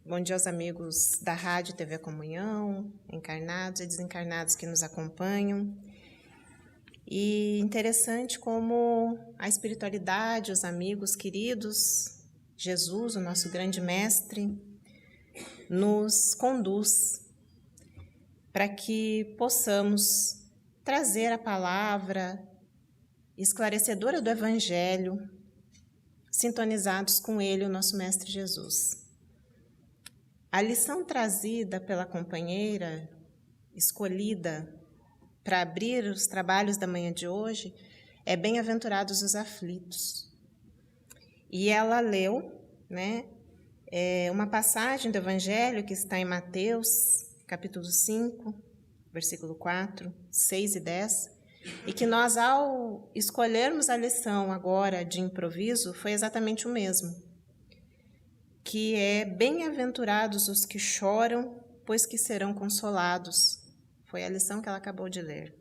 Bom dia aos amigos da Rádio TV Comunhão, encarnados e desencarnados que nos acompanham. E interessante como a espiritualidade, os amigos queridos, Jesus, o nosso grande mestre, nos conduz para que possamos trazer a palavra esclarecedora do Evangelho, sintonizados com ele, o nosso Mestre Jesus. A lição trazida pela companheira escolhida para abrir os trabalhos da manhã de hoje é Bem-aventurados os aflitos. E ela leu, uma passagem do Evangelho que está em Mateus, capítulo 5, versículo 4, 6 e 10, e que nós, ao escolhermos a lição agora de improviso, foi exatamente o mesmo, que é bem-aventurados os que choram, pois que serão consolados. Foi a lição que ela acabou de ler.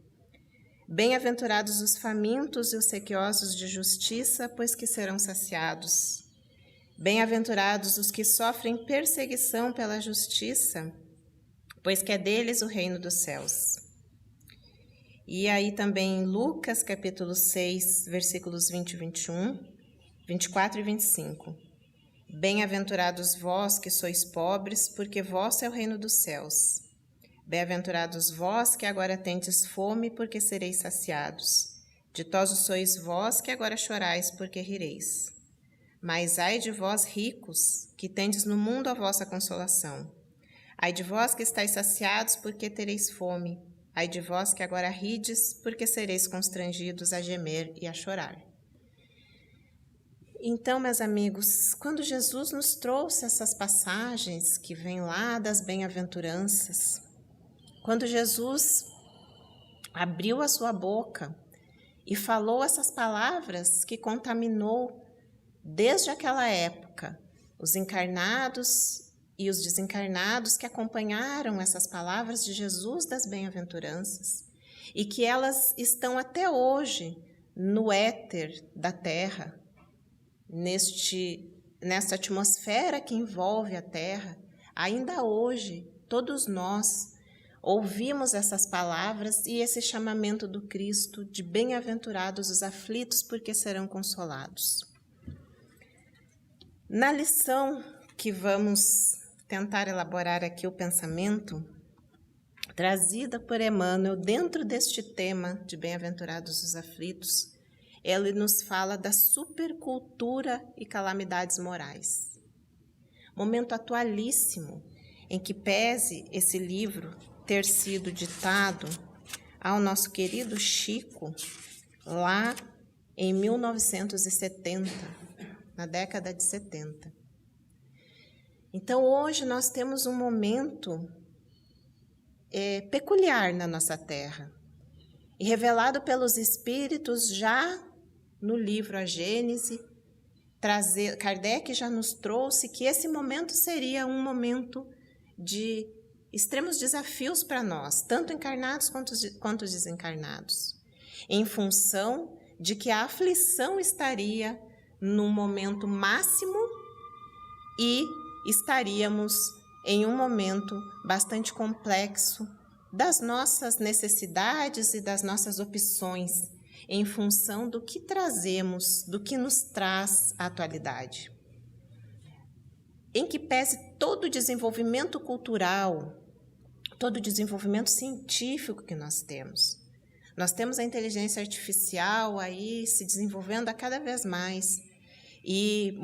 Bem-aventurados os famintos e os sequiosos de justiça, pois que serão saciados. Bem-aventurados os que sofrem perseguição pela justiça, pois que é deles o reino dos céus. E aí também em Lucas, capítulo 6, versículos 20 e 21, 24 e 25. Bem-aventurados vós que sois pobres, porque vosso é o reino dos céus. Bem-aventurados vós que agora tendes fome, porque sereis saciados. Ditosos sois vós que agora chorais, porque rireis. Mas ai de vós ricos, que tendes no mundo a vossa consolação. Ai de vós que estáis saciados, porque tereis fome. Ai de vós que agora rides, porque sereis constrangidos a gemer e a chorar. Então, meus amigos, quando Jesus nos trouxe essas passagens que vêm lá das bem-aventuranças, quando Jesus abriu a sua boca e falou essas palavras que contaminou desde aquela época os encarnados e os desencarnados que acompanharam essas palavras de Jesus das bem-aventuranças e que elas estão até hoje no éter da Terra, nesta atmosfera que envolve a Terra, ainda hoje, todos nós ouvimos essas palavras e esse chamamento do Cristo de bem-aventurados os aflitos, porque serão consolados. Na lição que vamos tentar elaborar aqui o pensamento, trazida por Emmanuel dentro deste tema de bem-aventurados os aflitos, ele nos fala da supercultura e calamidades morais. Momento atualíssimo em que pese esse livro ter sido ditado ao nosso querido Chico lá em 1970, na década de 70. Então hoje nós temos um momento peculiar na nossa Terra e revelado pelos Espíritos já no livro A Gênese. Kardec já nos trouxe que esse momento seria um momento de extremos desafios para nós, tanto encarnados quanto desencarnados, em função de que a aflição estaria num momento máximo e estaríamos em um momento bastante complexo das nossas necessidades e das nossas opções, em função do que trazemos, do que nos traz a atualidade. Em que pese todo o desenvolvimento cultural, todo o desenvolvimento científico que nós temos. Nós temos a inteligência artificial aí se desenvolvendo a cada vez mais e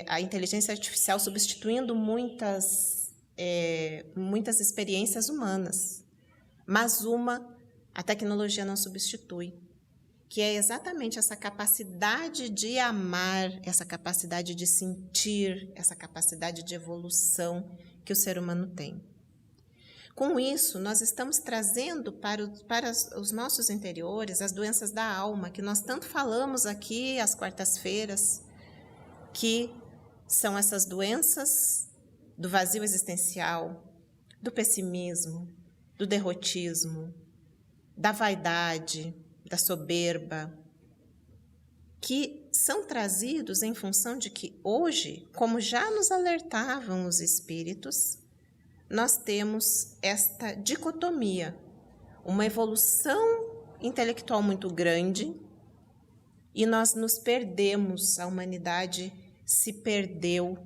a inteligência artificial substituindo muitas experiências humanas, mas a tecnologia não substitui, que é exatamente essa capacidade de amar, essa capacidade de sentir, essa capacidade de evolução que o ser humano tem. Com isso, nós estamos trazendo para os nossos interiores as doenças da alma, que nós tanto falamos aqui às quartas-feiras, que são essas doenças do vazio existencial, do pessimismo, do derrotismo, da vaidade, da soberba, que são trazidos em função de que hoje, como já nos alertavam os espíritos, nós temos esta dicotomia, uma evolução intelectual muito grande, e nós nos perdemos, a humanidade se perdeu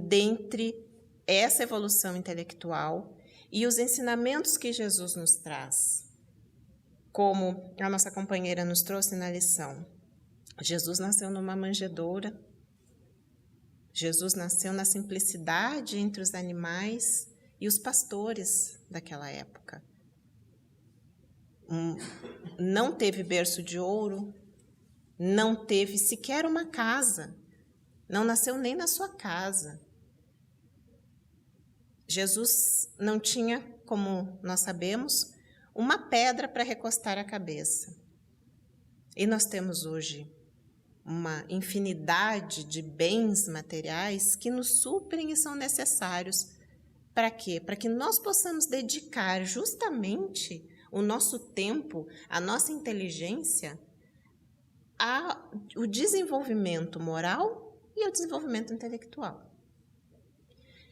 dentre essa evolução intelectual e os ensinamentos que Jesus nos traz. Como a nossa companheira nos trouxe na lição, Jesus nasceu numa manjedoura, Jesus nasceu na simplicidade entre os animais e os pastores daquela época. Não teve berço de ouro, não teve sequer uma casa, não nasceu nem na sua casa. Jesus não tinha, como nós sabemos, uma pedra para recostar a cabeça. E nós temos hoje uma infinidade de bens materiais que nos suprem e são necessários. Para quê? Para que nós possamos dedicar justamente o nosso tempo, a nossa inteligência, ao desenvolvimento moral e ao desenvolvimento intelectual.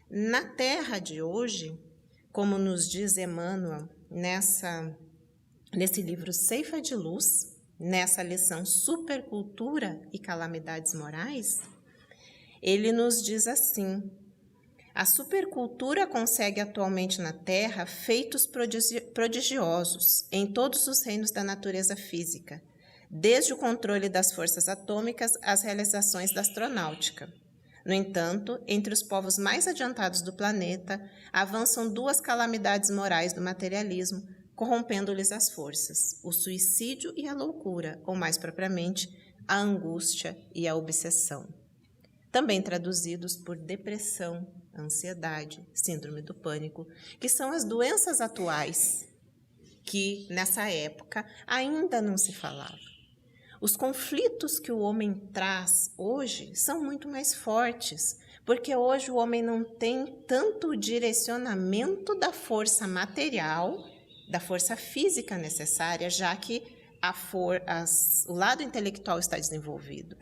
Na Terra de hoje, como nos diz Emmanuel nesse livro Ceifa de Luz, nessa lição Supercultura e Calamidades Morais, ele nos diz assim: a supercultura consegue atualmente na Terra feitos prodigiosos em todos os reinos da natureza física, desde o controle das forças atômicas às realizações da astronáutica. No entanto, entre os povos mais adiantados do planeta, avançam duas calamidades morais do materialismo, corrompendo-lhes as forças: o suicídio e a loucura, ou mais propriamente, a angústia e a obsessão. Também traduzidos por depressão, ansiedade, síndrome do pânico, que são as doenças atuais, que nessa época ainda não se falava. Os conflitos que o homem traz hoje são muito mais fortes, porque hoje o homem não tem tanto direcionamento da força material, da força física necessária, já que o lado intelectual está desenvolvido.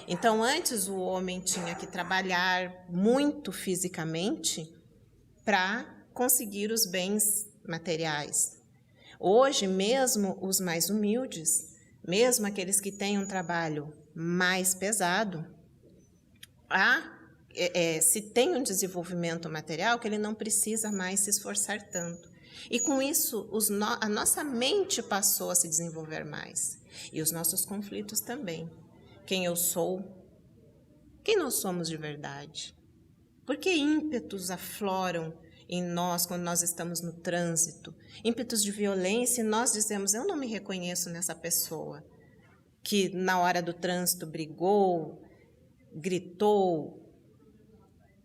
Então, antes o homem tinha que trabalhar muito fisicamente para conseguir os bens materiais. Hoje, mesmo os mais humildes, mesmo aqueles que têm um trabalho mais pesado, se tem um desenvolvimento material que ele não precisa mais se esforçar tanto. E com isso, a nossa mente passou a se desenvolver mais. E os nossos conflitos também. Quem eu sou? Quem nós somos de verdade? Por que ímpetos afloram em nós quando nós estamos no trânsito? Ímpetos de violência, e nós dizemos: eu não me reconheço nessa pessoa que na hora do trânsito brigou, gritou.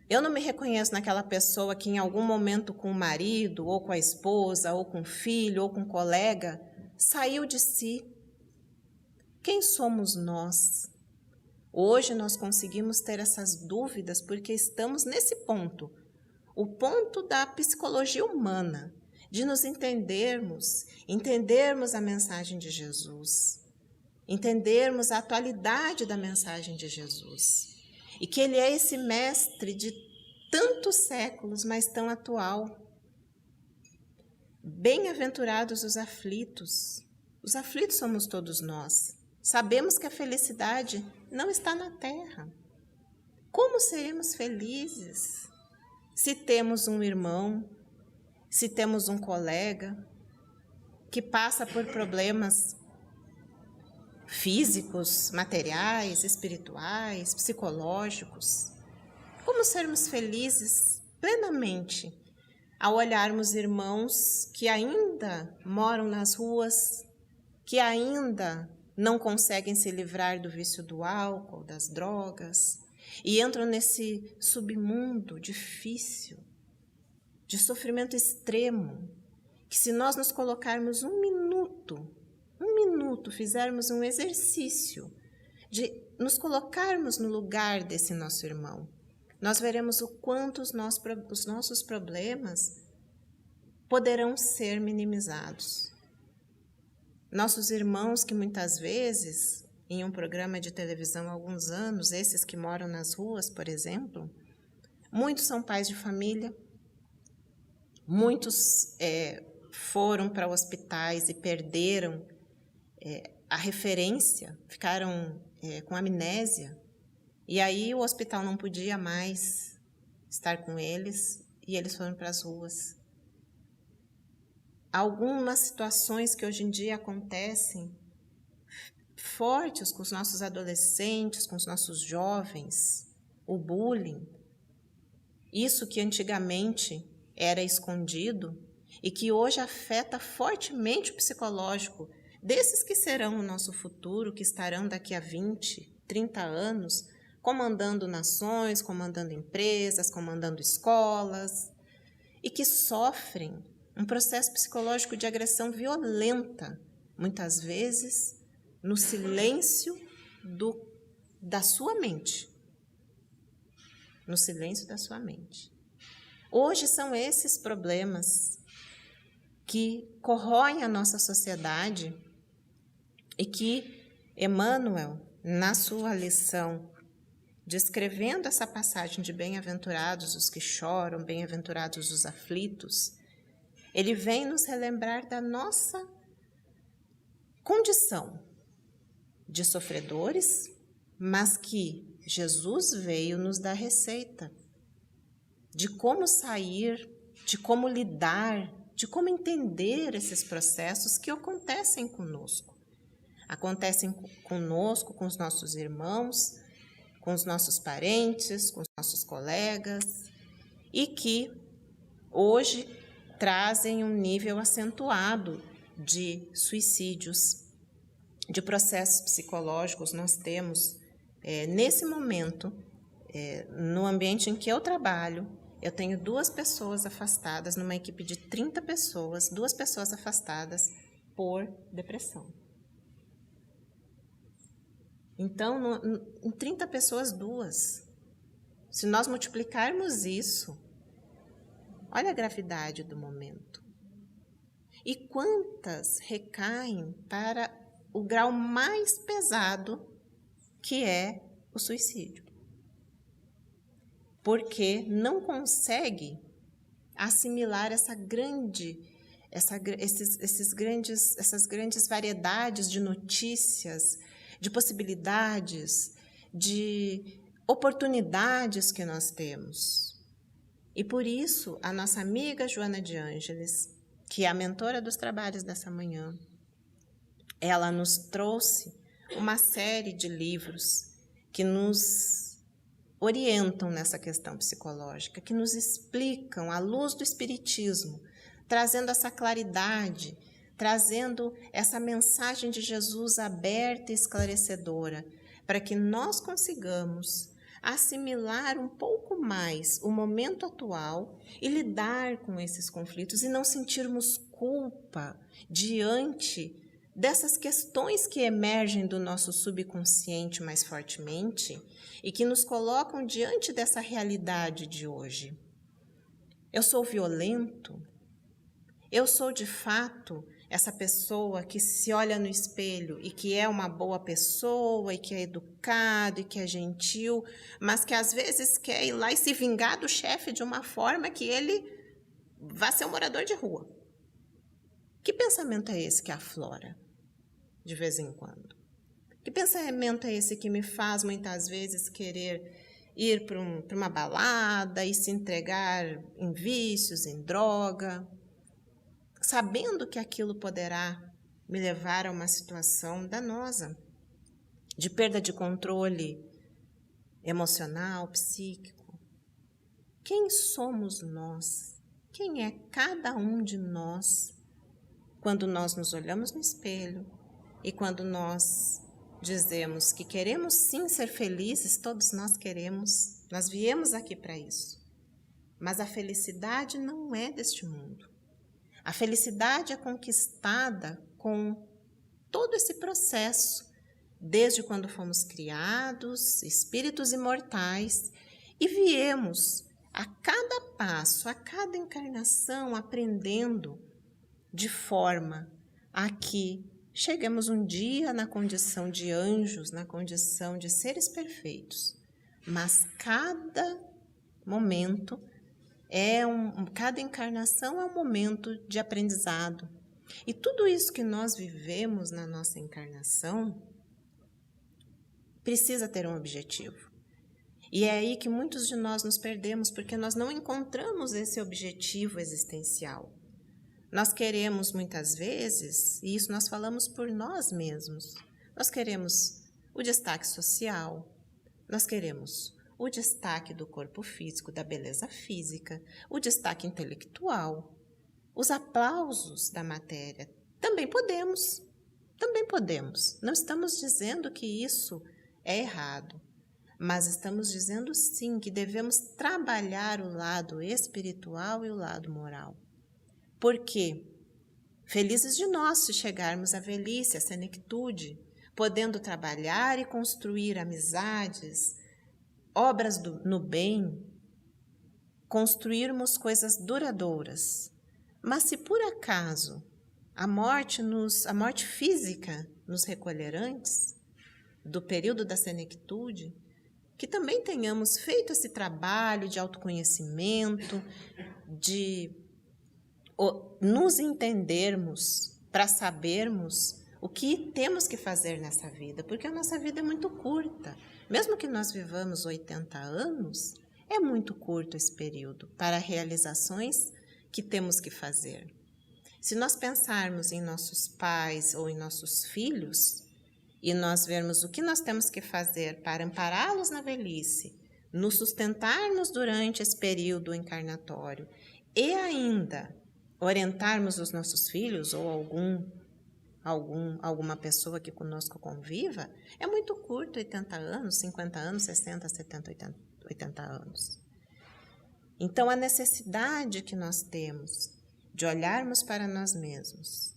Eu não me reconheço naquela pessoa que em algum momento com o marido, ou com a esposa, ou com o filho, ou com o colega, saiu de si. Quem somos nós? Hoje nós conseguimos ter essas dúvidas porque estamos nesse ponto, o ponto da psicologia humana, de nos entendermos a mensagem de Jesus, entendermos a atualidade da mensagem de Jesus. E que ele é esse mestre de tantos séculos, mas tão atual. Bem-aventurados os aflitos somos todos nós. Sabemos que a felicidade não está na terra. Como seremos felizes se temos um irmão, se temos um colega que passa por problemas físicos, materiais, espirituais, psicológicos? Como sermos felizes plenamente ao olharmos irmãos que ainda moram nas ruas, que ainda não conseguem se livrar do vício do álcool, das drogas, e entram nesse submundo difícil, de sofrimento extremo, que se nós nos colocarmos um minuto, fizermos um exercício de nos colocarmos no lugar desse nosso irmão, nós veremos o quanto os nossos problemas poderão ser minimizados. Nossos irmãos que muitas vezes em um programa de televisão há alguns anos, esses que moram nas ruas, por exemplo. Muitos são pais de família, muitos foram para hospitais e perderam a referência, ficaram com amnésia, e aí o hospital não podia mais estar com eles, e eles foram para as ruas. Algumas situações que hoje em dia acontecem fortes com os nossos adolescentes, com os nossos jovens, o bullying, isso que antigamente era escondido e que hoje afeta fortemente o psicológico desses que serão o nosso futuro, que estarão daqui a 20, 30 anos, comandando nações, comandando empresas, comandando escolas, e que sofrem um processo psicológico de agressão violenta, muitas vezes no silêncio da sua mente. No silêncio da sua mente. Hoje são esses problemas que corroem a nossa sociedade e que Emmanuel, na sua lição, descrevendo essa passagem de bem-aventurados os que choram, bem-aventurados os aflitos, ele vem nos relembrar da nossa condição de sofredores, mas que Jesus veio nos dar receita de como sair, de como lidar, de como entender esses processos que acontecem conosco. Acontecem conosco, com os nossos irmãos, com os nossos parentes, com os nossos colegas, e que hoje trazem um nível acentuado de suicídios, de processos psicológicos. Nós temos, nesse momento, no ambiente em que eu trabalho, eu tenho 2 pessoas afastadas, numa equipe de 30 pessoas, 2 pessoas afastadas por depressão. Então, em 30 pessoas, 2. Se nós multiplicarmos isso, olha a gravidade do momento. E quantas recaem para o grau mais pesado, que é o suicídio? Porque não consegue assimilar essas grandes variedades de notícias, de possibilidades, de oportunidades que nós temos. E por isso, a nossa amiga Joana de Ângeles, que é a mentora dos trabalhos dessa manhã, ela nos trouxe uma série de livros que nos orientam nessa questão psicológica, que nos explicam à luz do Espiritismo, trazendo essa claridade, trazendo essa mensagem de Jesus aberta e esclarecedora, para que nós consigamos assimilar um pouco mais o momento atual e lidar com esses conflitos e não sentirmos culpa diante dessas questões que emergem do nosso subconsciente mais fortemente e que nos colocam diante dessa realidade de hoje. Eu sou violento? Eu sou, de fato, essa pessoa que se olha no espelho e que é uma boa pessoa e que é educado e que é gentil, mas que às vezes quer ir lá e se vingar do chefe de uma forma que ele vá ser um morador de rua? Que pensamento é esse que aflora de vez em quando? Que pensamento é esse que me faz muitas vezes querer ir para uma balada e se entregar em vícios, em droga, sabendo que aquilo poderá me levar a uma situação danosa, de perda de controle emocional, psíquico? Quem somos nós? Quem é cada um de nós quando nós nos olhamos no espelho e quando nós dizemos que queremos sim ser felizes? Todos nós queremos, nós viemos aqui para isso, mas a felicidade não é deste mundo. A felicidade é conquistada com todo esse processo, desde quando fomos criados, espíritos imortais, e viemos a cada passo, a cada encarnação, aprendendo de forma a que cheguemos um dia na condição de anjos, na condição de seres perfeitos. Mas cada momento cada encarnação é um momento de aprendizado. E tudo isso que nós vivemos na nossa encarnação precisa ter um objetivo. E é aí que muitos de nós nos perdemos, porque nós não encontramos esse objetivo existencial. Nós queremos muitas vezes, e isso nós falamos por nós mesmos, nós queremos o destaque social, nós queremos o destaque do corpo físico, da beleza física, o destaque intelectual, os aplausos da matéria. Também podemos. Não estamos dizendo que isso é errado, mas estamos dizendo sim que devemos trabalhar o lado espiritual e o lado moral. Porque felizes de nós se chegarmos à velhice, à senectude, podendo trabalhar e construir amizades, obras no bem, construirmos coisas duradouras. Mas se por acaso a morte física nos recolher antes do período da senectude, que também tenhamos feito esse trabalho de autoconhecimento, de nos entendermos para sabermos o que temos que fazer nessa vida, porque a nossa vida é muito curta. Mesmo que nós vivamos 80 anos, é muito curto esse período para realizações que temos que fazer. Se nós pensarmos em nossos pais ou em nossos filhos e nós vermos o que nós temos que fazer para ampará-los na velhice, nos sustentarmos durante esse período encarnatório e ainda orientarmos os nossos filhos ou alguma pessoa que conosco conviva, é muito curto, 80 anos, 50 anos, 60, 70, 80 anos. Então, a necessidade que nós temos de olharmos para nós mesmos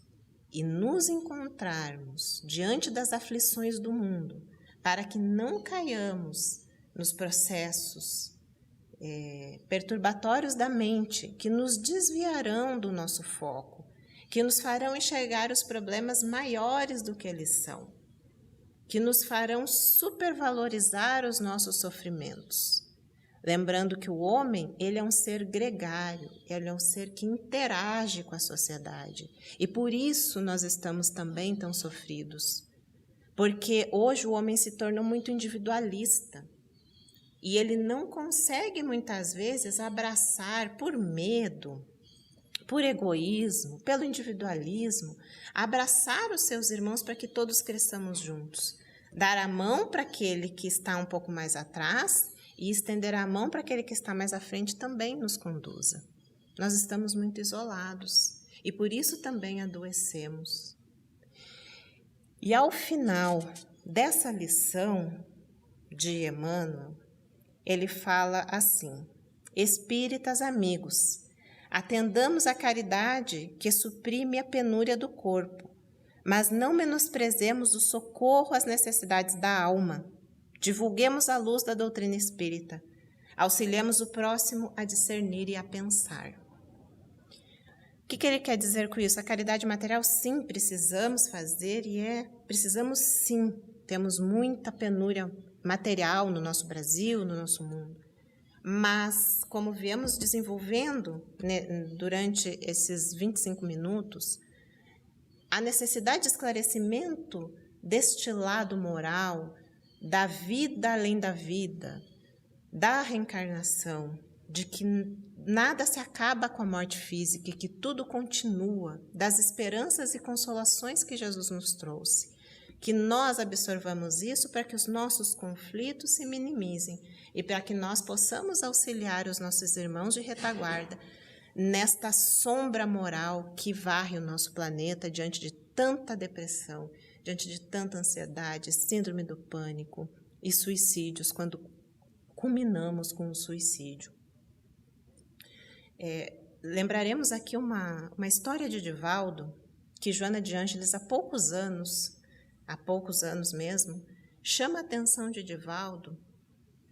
e nos encontrarmos diante das aflições do mundo, para que não caiamos nos processos perturbatórios da mente, que nos desviarão do nosso foco, que nos farão enxergar os problemas maiores do que eles são, que nos farão supervalorizar os nossos sofrimentos. Lembrando que o homem, ele é um ser gregário, ele é um ser que interage com a sociedade. E por isso nós estamos também tão sofridos. Porque hoje o homem se tornou muito individualista. E ele não consegue muitas vezes abraçar por medo, por egoísmo, pelo individualismo, abraçar os seus irmãos para que todos cresçamos juntos. Dar a mão para aquele que está um pouco mais atrás e estender a mão para aquele que está mais à frente também nos conduza. Nós estamos muito isolados e por isso também adoecemos. E ao final dessa lição de Emmanuel, ele fala assim: Espíritas amigos, atendamos à caridade que suprime a penúria do corpo, mas não menosprezemos o socorro às necessidades da alma. Divulguemos a luz da doutrina espírita. Auxiliemos o próximo a discernir e a pensar. O que ele quer dizer com isso? A caridade material, sim, precisamos fazer precisamos sim. Temos muita penúria material no nosso Brasil, no nosso mundo. Mas, como viemos desenvolvendo durante esses 25 minutos, a necessidade de esclarecimento deste lado moral, da vida além da vida, da reencarnação, de que nada se acaba com a morte física e que tudo continua, das esperanças e consolações que Jesus nos trouxe. Que nós absorvamos isso para que os nossos conflitos se minimizem e para que nós possamos auxiliar os nossos irmãos de retaguarda nesta sombra moral que varre o nosso planeta diante de tanta depressão, diante de tanta ansiedade, síndrome do pânico e suicídios, quando culminamos com o suicídio. Lembraremos aqui uma história de Divaldo, que Joana de Ângeles, há poucos anos mesmo, chama a atenção de Divaldo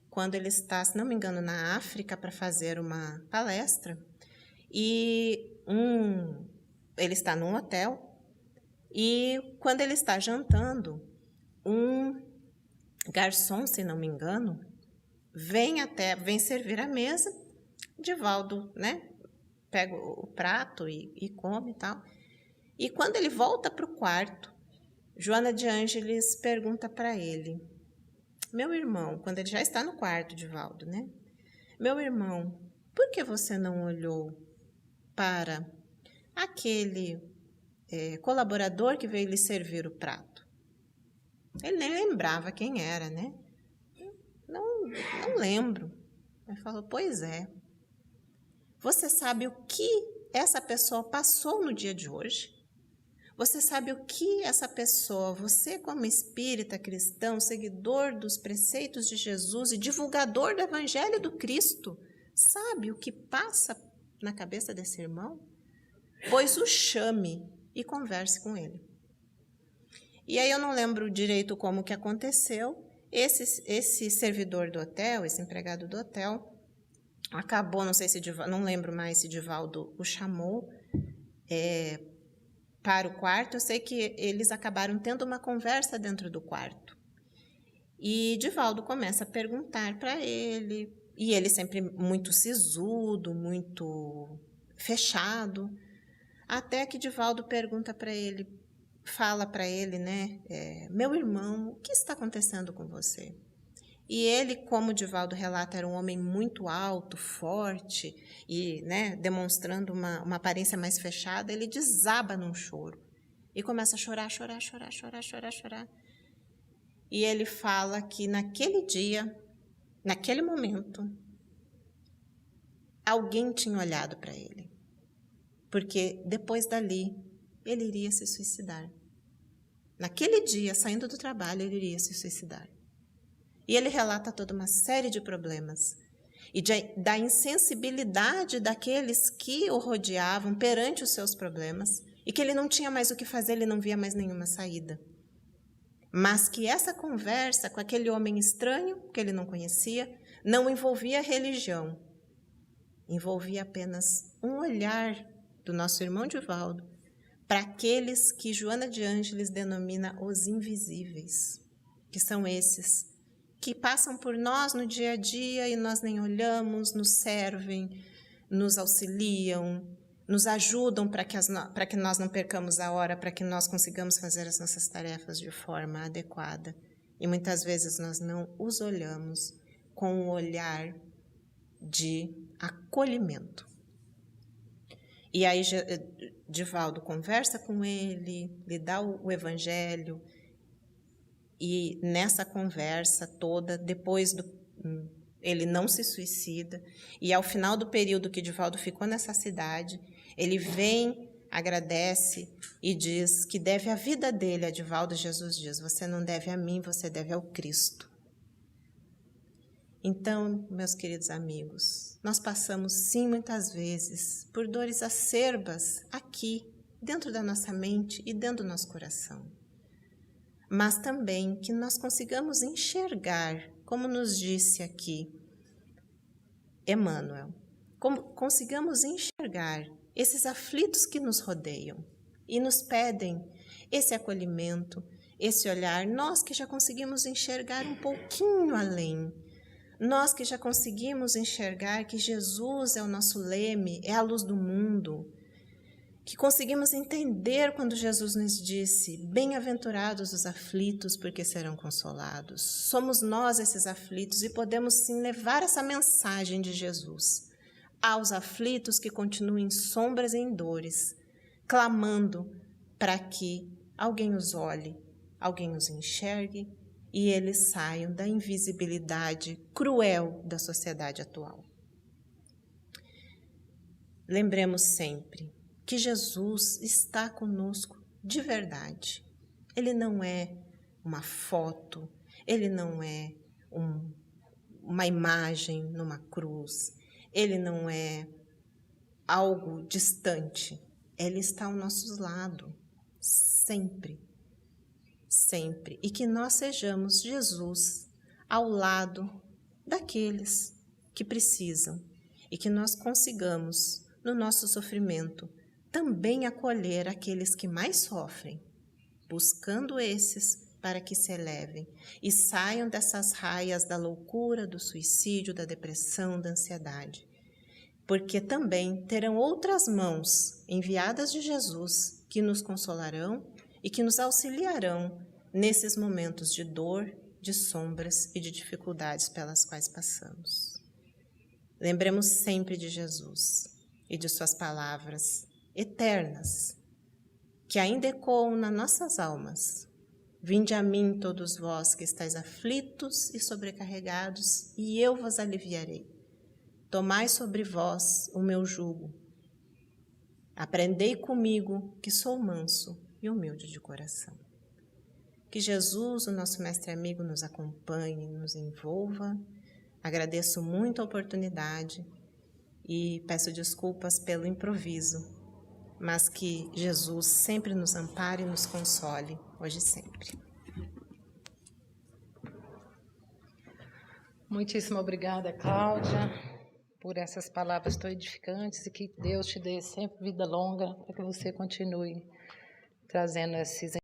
quando ele está, se não me engano, na África para fazer uma palestra, e ele está num hotel E quando ele está jantando, um garçom, se não me engano, vem servir a mesa. Divaldo, né, pega o prato e come e tal. E quando ele volta para o quarto, Joana de Ângeles pergunta para ele: meu irmão, quando ele já está no quarto, Divaldo, né? Meu irmão, por que você não olhou para aquele colaborador que veio lhe servir o prato? Ele nem lembrava quem era, né? Não lembro. Ele falou: pois é. Você sabe o que essa pessoa passou no dia de hoje? Você sabe o que essa pessoa, você como espírita cristão, seguidor dos preceitos de Jesus e divulgador do Evangelho do Cristo, sabe o que passa na cabeça desse irmão? Pois o chame e converse com ele. E aí eu não lembro direito como que aconteceu. Esse servidor do hotel, esse empregado do hotel, acabou, não lembro mais se Divaldo o chamou para o quarto. Eu sei que eles acabaram tendo uma conversa dentro do quarto. E Divaldo começa a perguntar para ele, e ele sempre muito sisudo, muito fechado, até que Divaldo pergunta para ele, fala para ele, né, meu irmão, o que está acontecendo com você? E ele, como Divaldo relata, era um homem muito alto, forte e, né, demonstrando uma aparência mais fechada, ele desaba num choro e começa a chorar. E ele fala que naquele dia, naquele momento, alguém tinha olhado para ele, porque depois dali ele iria se suicidar. Naquele dia, saindo do trabalho, ele iria se suicidar. E ele relata toda uma série de problemas e da insensibilidade daqueles que o rodeavam perante os seus problemas e que ele não tinha mais o que fazer, ele não via mais nenhuma saída. Mas que essa conversa com aquele homem estranho, que ele não conhecia, não envolvia religião, envolvia apenas um olhar do nosso irmão Divaldo para aqueles que Joana de Ângeles denomina os invisíveis, que são esses que passam por nós no dia a dia e nós nem olhamos, nos servem, nos auxiliam, nos ajudam para que nós não percamos a hora, para que nós consigamos fazer as nossas tarefas de forma adequada. E muitas vezes nós não os olhamos com um olhar de acolhimento. E aí Divaldo conversa com ele, lhe dá o evangelho, e nessa conversa toda, ele não se suicida, e ao final do período que Divaldo ficou nessa cidade, ele vem, agradece e diz que deve a vida dele a Divaldo. Jesus diz: você não deve a mim, você deve ao Cristo. Então, meus queridos amigos, nós passamos sim muitas vezes por dores acerbas aqui, dentro da nossa mente e dentro do nosso coração. Mas também que nós consigamos enxergar, como nos disse aqui Emmanuel, como consigamos enxergar esses aflitos que nos rodeiam e nos pedem esse acolhimento, esse olhar, nós que já conseguimos enxergar um pouquinho além, nós que já conseguimos enxergar que Jesus é o nosso leme, é a luz do mundo, que conseguimos entender quando Jesus nos disse: bem-aventurados os aflitos, porque serão consolados. Somos nós esses aflitos e podemos sim levar essa mensagem de Jesus aos aflitos que continuam em sombras e em dores, clamando para que alguém os olhe, alguém os enxergue e eles saiam da invisibilidade cruel da sociedade atual. Lembremos sempre que Jesus está conosco de verdade. Ele não é uma foto, ele não é uma imagem numa cruz, ele não é algo distante. Ele está ao nosso lado, sempre, sempre. E que nós sejamos Jesus ao lado daqueles que precisam e que nós consigamos, no nosso sofrimento, também acolher aqueles que mais sofrem, buscando esses para que se elevem e saiam dessas raias da loucura, do suicídio, da depressão, da ansiedade. Porque também terão outras mãos enviadas de Jesus que nos consolarão e que nos auxiliarão nesses momentos de dor, de sombras e de dificuldades pelas quais passamos. Lembremos sempre de Jesus e de suas palavras eternas, que ainda ecoam nas nossas almas. Vinde a mim, todos vós que estáis aflitos e sobrecarregados, e eu vos aliviarei. Tomai sobre vós o meu jugo. Aprendei comigo, que sou manso e humilde de coração. Que Jesus, o nosso mestre amigo, nos acompanhe, nos envolva. Agradeço muito a oportunidade e peço desculpas pelo improviso, mas que Jesus sempre nos ampare e nos console, hoje e sempre. Muitíssimo obrigada, Cláudia, por essas palavras tão edificantes e que Deus te dê sempre vida longa para que você continue trazendo esses